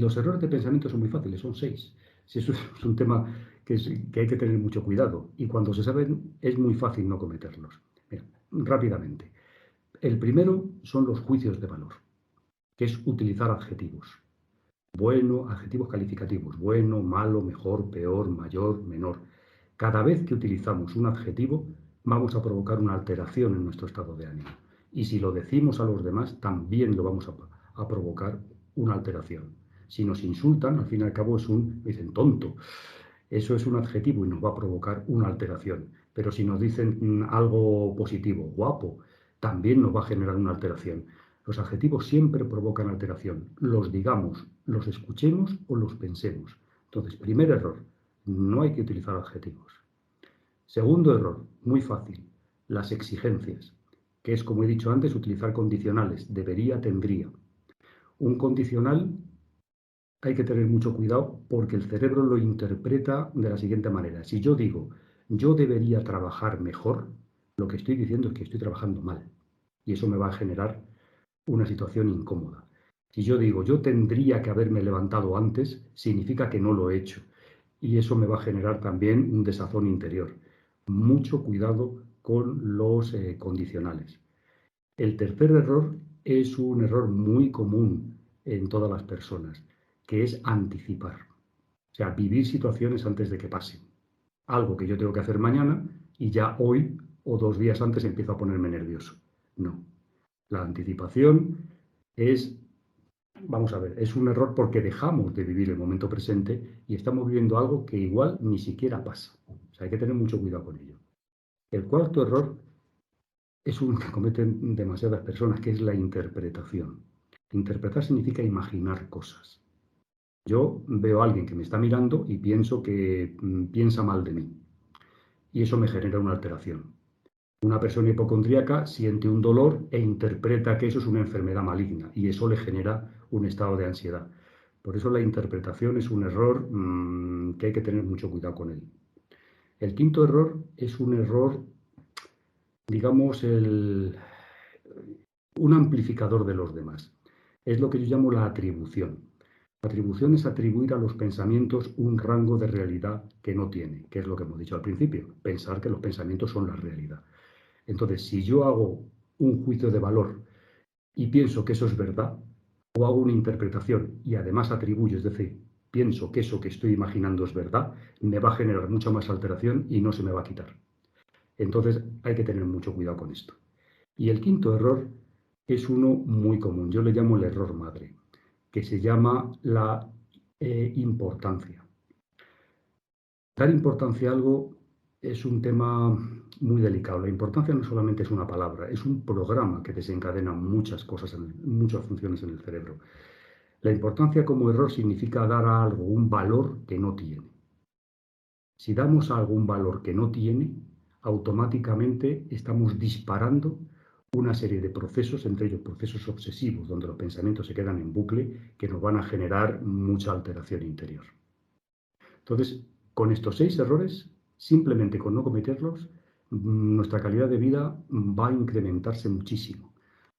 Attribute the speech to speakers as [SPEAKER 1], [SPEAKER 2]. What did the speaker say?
[SPEAKER 1] Los errores de pensamiento son muy fáciles, son 6. Si eso es un tema que hay que tener mucho cuidado. Y cuando se saben, es muy fácil no cometerlos. Mira, rápidamente. El primero son los juicios de valor, que es utilizar adjetivos. Bueno, adjetivos calificativos. Bueno, malo, mejor, peor, mayor, menor. Cada vez que utilizamos un adjetivo, vamos a provocar una alteración en nuestro estado de ánimo. Y si lo decimos a los demás, también lo vamos a provocar una alteración. Si nos insultan, al fin y al cabo me dicen tonto. Eso es un adjetivo y nos va a provocar una alteración. Pero si nos dicen algo positivo, guapo, también nos va a generar una alteración. Los adjetivos siempre provocan alteración. Los digamos, los escuchemos o los pensemos. Entonces, primer error, no hay que utilizar adjetivos. Segundo error, muy fácil, las exigencias, que es, como he dicho antes, utilizar condicionales, debería, tendría. Un condicional hay que tener mucho cuidado porque el cerebro lo interpreta de la siguiente manera. Si yo digo, yo debería trabajar mejor, lo que estoy diciendo es que estoy trabajando mal. Y eso me va a generar una situación incómoda. Si yo digo, yo tendría que haberme levantado antes, significa que no lo he hecho. Y eso me va a generar también un desazón interior. Mucho cuidado con los condicionales. El tercer error es un error muy común en todas las personas, que es anticipar. O sea, vivir situaciones antes de que pasen. Algo que yo tengo que hacer mañana y ya hoy o 2 días antes empiezo a ponerme nervioso. No. La anticipación es, vamos a ver, es un error porque dejamos de vivir el momento presente y estamos viviendo algo que igual ni siquiera pasa. O sea, hay que tener mucho cuidado con ello. El cuarto error es un que cometen demasiadas personas, que es la interpretación. Interpretar significa imaginar cosas. Yo veo a alguien que me está mirando y pienso que piensa mal de mí. Y eso me genera una alteración. Una persona hipocondríaca siente un dolor e interpreta que eso es una enfermedad maligna y eso le genera un estado de ansiedad. Por eso la interpretación es un error que hay que tener mucho cuidado con él. El quinto error es un error, digamos, un amplificador de los demás. Es lo que yo llamo la atribución. La atribución es atribuir a los pensamientos un rango de realidad que no tiene, que es lo que hemos dicho al principio, pensar que los pensamientos son la realidad. Entonces, si yo hago un juicio de valor y pienso que eso es verdad, o hago una interpretación y además atribuyo, es decir, pienso que eso que estoy imaginando es verdad, me va a generar mucha más alteración y no se me va a quitar. Entonces, hay que tener mucho cuidado con esto. Y el quinto error es uno muy común, yo le llamo el error madre, que se llama la importancia. Dar importancia a algo es un tema muy delicado. La importancia no solamente es una palabra, es un programa que desencadena muchas cosas, muchas funciones en el cerebro. La importancia como error significa dar a algo un valor que no tiene. Si damos a algo un valor que no tiene, automáticamente estamos disparando una serie de procesos, entre ellos procesos obsesivos, donde los pensamientos se quedan en bucle, que nos van a generar mucha alteración interior. Entonces, con estos 6 errores, simplemente con no cometerlos, nuestra calidad de vida va a incrementarse muchísimo.